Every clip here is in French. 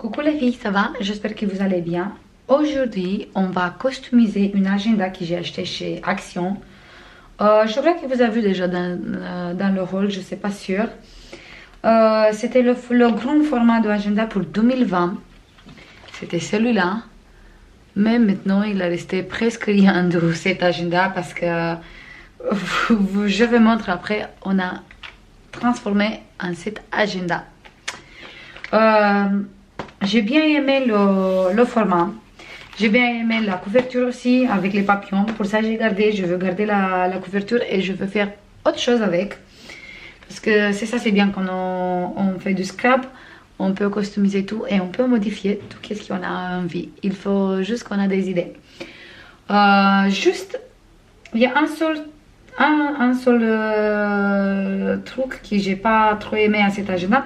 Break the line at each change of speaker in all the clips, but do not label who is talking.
Coucou les filles, ça va? J'espère que vous allez bien. Aujourd'hui, on va customiser une agenda que j'ai acheté chez Action. Je crois que vous avez vu déjà dans le haul, je ne sais pas sûr. C'était le grand format de agenda pour 2020. C'était celui-là. Mais maintenant, il a resté presque rien de cet agenda parce que je vais montrer après. On a transformé en cet agenda. J'ai bien aimé le format. J'ai bien aimé la couverture aussi avec les papillons. Pour ça, je veux garder la couverture et je veux faire autre chose avec. Parce que c'est ça, c'est bien quand on fait du scrap. On peut customiser tout et on peut modifier tout ce qu'on a envie. Il faut juste qu'on a des idées. Il y a un seul truc que j'ai pas trop aimé à cet agenda.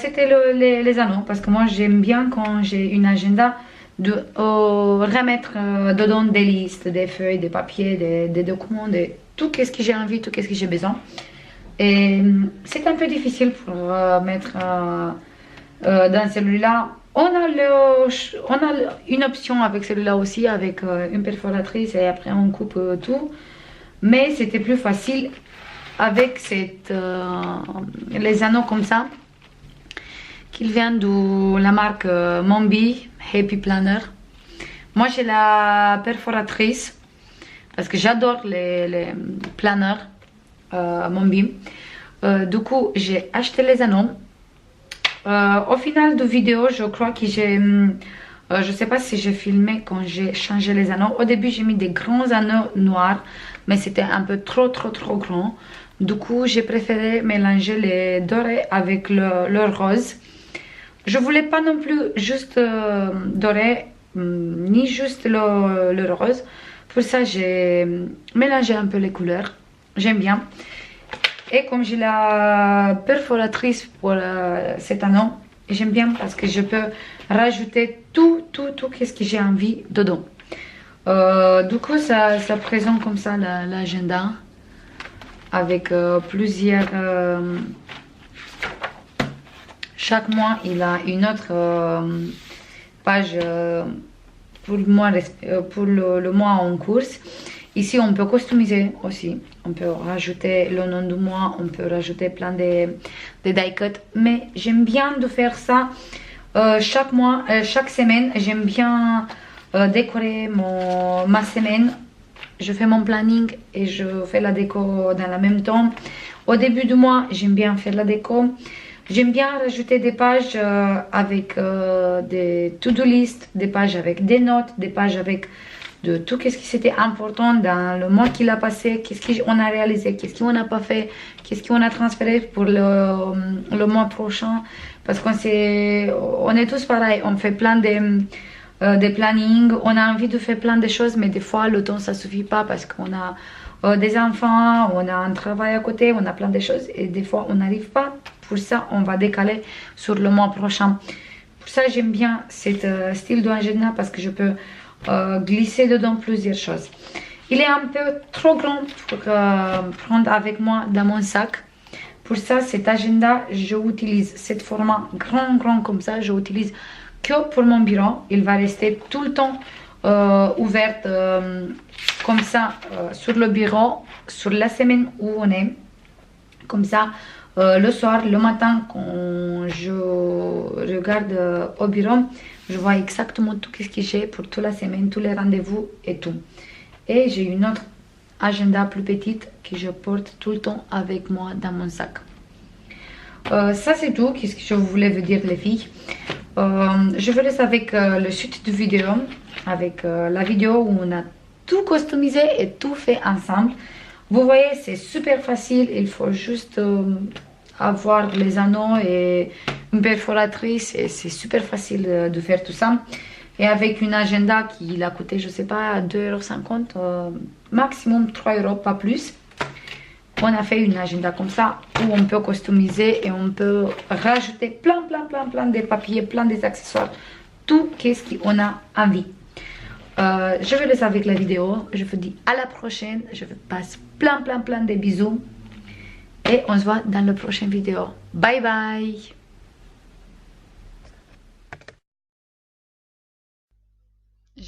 C'était les anneaux, parce que moi j'aime bien quand j'ai une agenda de remettre dedans des listes, des feuilles, des papiers, des documents, tout ce que j'ai envie, tout ce que j'ai besoin. Et c'est un peu difficile pour mettre dans celui-là. On a une option avec celui-là aussi, avec une perforatrice et après on coupe tout. Mais c'était plus facile avec les anneaux comme ça. Qu'il vient de la marque Mombi Happy Planner. Moi j'ai la perforatrice parce que j'adore les planners Mombi. Du coup j'ai acheté les anneaux. Au final de vidéo je crois que je sais pas si j'ai filmé quand j'ai changé les anneaux. Au début j'ai mis des grands anneaux noirs mais c'était un peu trop grand. Du coup j'ai préféré mélanger les dorés avec le rose. Je voulais pas non plus juste doré, ni juste le rose. Pour ça, j'ai mélangé un peu les couleurs. J'aime bien. Et comme j'ai la perforatrice pour cet anneau, j'aime bien parce que je peux rajouter tout ce que j'ai envie dedans. Du coup, ça présente comme ça l'agenda avec plusieurs... Chaque mois, il a une autre page pour le mois en course. Ici, on peut customiser aussi. On peut rajouter le nom du mois, on peut rajouter plein de die cut. Mais j'aime bien de faire ça chaque mois, chaque semaine. J'aime bien décorer ma semaine. Je fais mon planning et je fais la déco dans le même temps. Au début du mois, j'aime bien faire la déco. J'aime bien rajouter des pages avec des to-do list, des pages avec des notes, des pages avec de tout ce qui c'était important dans le mois qu'il a passé, qu'est-ce qu'on a réalisé, qu'est-ce qu'on n'a pas fait, qu'est-ce qu'on a transféré pour le mois prochain. Parce qu'on est tous pareils, on fait plein de plannings, on a envie de faire plein de choses, mais des fois le temps ça suffit pas parce qu'on a des enfants, on a un travail à côté, on a plein de choses et des fois on n'arrive pas. Pour ça, on va décaler sur le mois prochain. Pour ça, j'aime bien cet style d'agenda parce que je peux glisser dedans plusieurs choses. Il est un peu trop grand pour prendre avec moi dans mon sac. Pour ça, cet agenda, je utilise ce format grand comme ça. Je l'utilise que pour mon bureau. Il va rester tout le temps ouvert comme ça sur le bureau, sur la semaine où on est. Comme ça. Le soir, le matin, quand je regarde au bureau, je vois exactement tout ce que j'ai pour toute la semaine, tous les rendez-vous et tout. Et j'ai une autre agenda plus petite que je porte tout le temps avec moi dans mon sac. Ça c'est tout, qu'est-ce que je voulais vous dire les filles. Je vous laisse avec le suite de vidéo, avec la vidéo où on a tout customisé et tout fait ensemble. Vous voyez, c'est super facile, il faut juste avoir les anneaux et une perforatrice et c'est super facile de faire tout ça. Et avec une agenda qui a coûté, je sais pas, 2,50 €, maximum 3 €, pas plus. On a fait une agenda comme ça où on peut customiser et on peut rajouter plein de papiers, plein des accessoires, tout ce qu'on a envie. Je vous laisse avec la vidéo. Je vous dis à la prochaine. Je vous passe plein de bisous. Et on se voit dans la prochaine vidéo. Bye bye.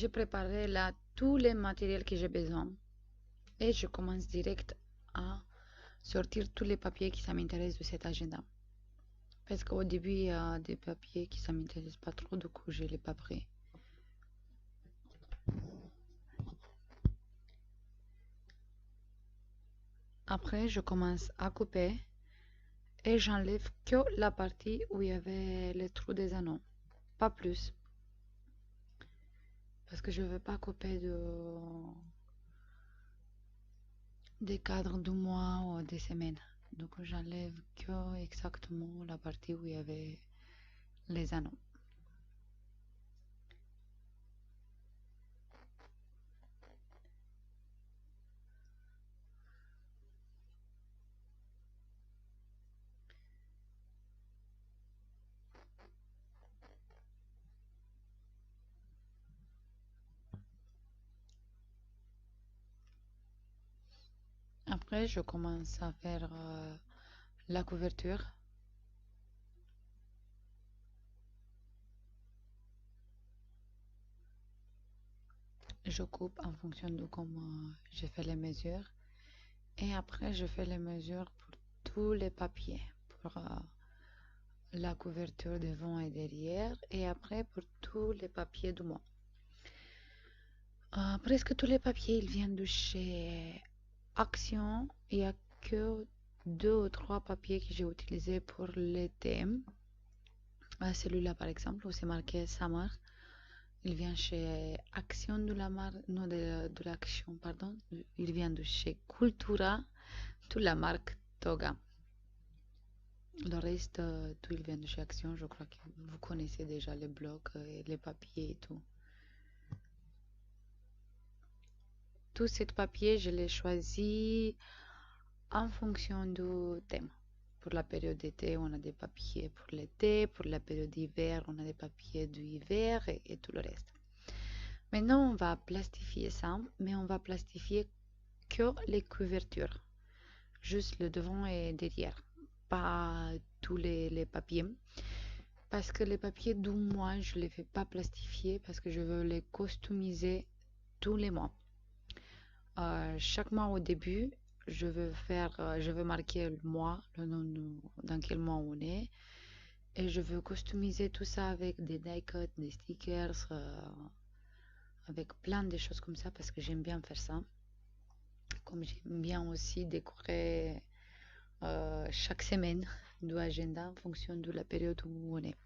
j'ai préparé là tous les matériels que j'ai besoin et je commence direct à sortir tous les papiers qui ça m'intéresse de cet agenda. Parce qu'au début, il y a des papiers qui ça m'intéresse pas trop, du coup, je l'ai pas pris. Après, je commence à couper et j'enlève que la partie où il y avait les trous des anneaux, pas plus. Parce que je veux pas couper des cadres du mois ou des semaines. Donc j'enlève que exactement la partie où il y avait les anneaux. Après, je commence à faire la couverture. Je coupe en fonction de comment j'ai fait les mesures. Et après, je fais les mesures pour tous les papiers. Pour la couverture devant et derrière. Et après, pour tous les papiers du mois. Presque tous les papiers, ils viennent de chez Action. Il n'y a que 2 ou 3 papiers que j'ai utilisés pour l'été. Celui-là, par exemple, où c'est marqué Summer. Il vient chez Action de la marque, non de l'Action, pardon. Il vient de chez Cultura, de la marque Toga. Le reste, tout il vient de chez Action. Je crois que vous connaissez déjà les blocs, et les papiers et tout. Tous ces papiers, je les choisis en fonction du thème. Pour la période d'été, on a des papiers pour l'été. Pour la période d'hiver, on a des papiers d'hiver et tout le reste. Maintenant, on va plastifier ça, mais on va plastifier que les couvertures. Juste le devant et derrière. Pas tous les papiers. Parce que les papiers du mois, je ne les fais pas plastifier parce que je veux les customiser tous les mois. Chaque mois au début, je veux marquer le mois, le nom dans quel mois on est. Et je veux customiser tout ça avec des die-cuts, des stickers, avec plein de choses comme ça parce que j'aime bien faire ça. Comme j'aime bien aussi décorer chaque semaine de l'agenda en fonction de la période où on est.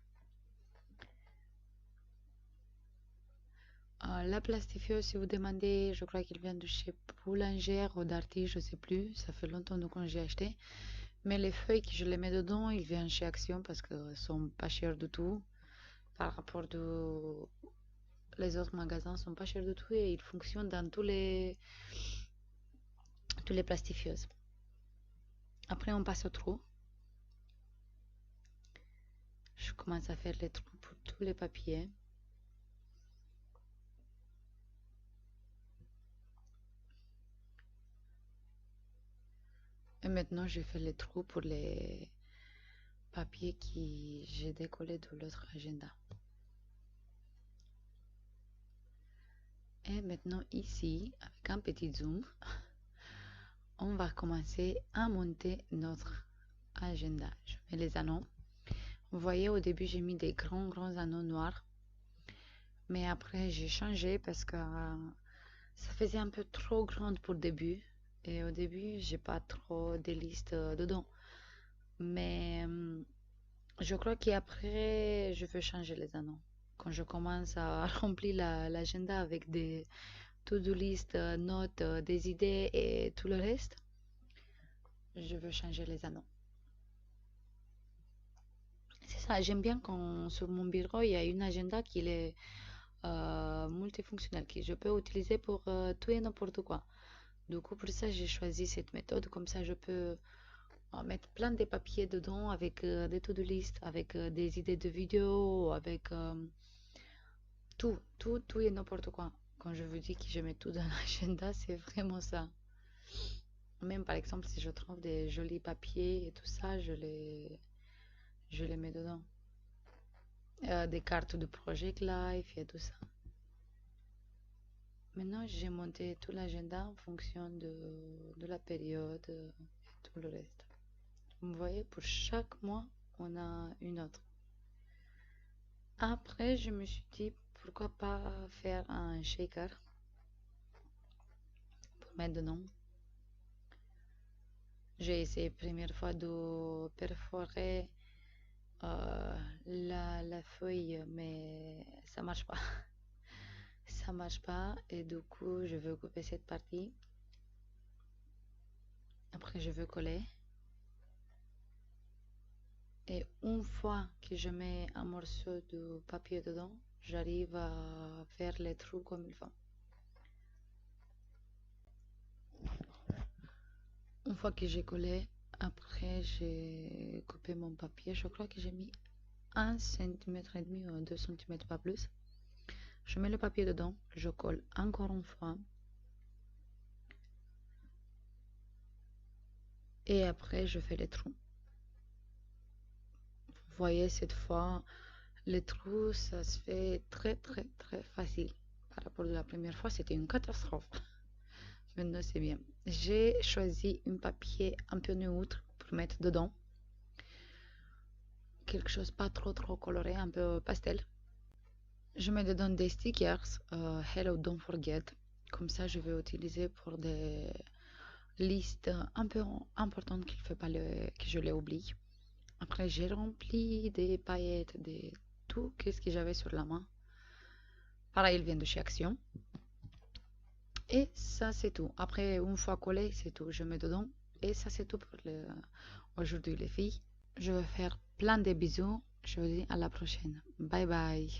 La plastifieuse, si vous demandez, je crois qu'il vient de chez Boulangère ou Darty, je sais plus. Ça fait longtemps que j'ai acheté. Mais les feuilles que je les mets dedans, ils viennent chez Action parce qu'elles sont pas chères du tout. Par rapport les autres magasins sont pas chers du tout et ils fonctionnent dans tous les plastifieuses. Après, on passe au trou. Je commence à faire les trous pour tous les papiers. Et maintenant, je fais les trous pour les papiers que j'ai décollés de l'autre agenda. Et maintenant, ici, avec un petit zoom, on va commencer à monter notre agenda. Je mets les anneaux. Vous voyez, au début, j'ai mis des grands anneaux noirs. Mais après, j'ai changé parce que ça faisait un peu trop grande pour le début. Et au début, j'ai pas trop de listes dedans. Mais je crois qu'après, je veux changer les anneaux. Quand je commence à remplir l'agenda avec des to-do list, notes, des idées et tout le reste, je veux changer les anneaux. C'est ça, j'aime bien quand sur mon bureau, il y a une agenda qui est multifonctionnelle, que je peux utiliser pour tout et n'importe quoi. Du coup, pour ça, j'ai choisi cette méthode. Comme ça, je peux mettre plein de papiers dedans avec des to-do list, avec des idées de vidéos, avec tout et n'importe quoi. Quand je vous dis que je mets tout dans l'agenda, c'est vraiment ça. Même par exemple, si je trouve des jolis papiers et tout ça, je les mets dedans. Des cartes de Project Life et tout ça. Maintenant, j'ai monté tout l'agenda en fonction de la période et tout le reste. Vous voyez, pour chaque mois, on a une autre. Après, je me suis dit, pourquoi pas faire un shaker pour mettre dedans. J'ai essayé première fois de perforer la feuille, mais ça marche pas. Ça marche pas et du coup, je veux couper cette partie. Après, je veux coller. Et une fois que je mets un morceau de papier dedans, j'arrive à faire les trous comme il faut. Une fois que j'ai collé, après j'ai coupé mon papier. Je crois que j'ai mis 1,5 cm ou 2 cm, pas plus. Je mets le papier dedans, je colle encore une fois. Et après, je fais les trous. Vous voyez, cette fois, les trous, ça se fait très très très facile. Par rapport à la première fois, c'était une catastrophe. Maintenant, c'est bien. J'ai choisi un papier un peu neutre pour mettre dedans. Quelque chose pas trop trop coloré, un peu pastel. Je mets dedans des stickers Hello, don't forget. Comme ça, je vais utiliser pour des listes un peu importantes qu'il ne faut pas que je les oublie. Après, j'ai rempli des paillettes, de tout ce que j'avais sur la main. Pareil, il vient de chez Action. Et ça, c'est tout. Après, une fois collé, c'est tout. Je mets dedans. Et ça, c'est tout pour aujourd'hui, les filles. Je vais faire plein de bisous. Je vous dis à la prochaine. Bye bye.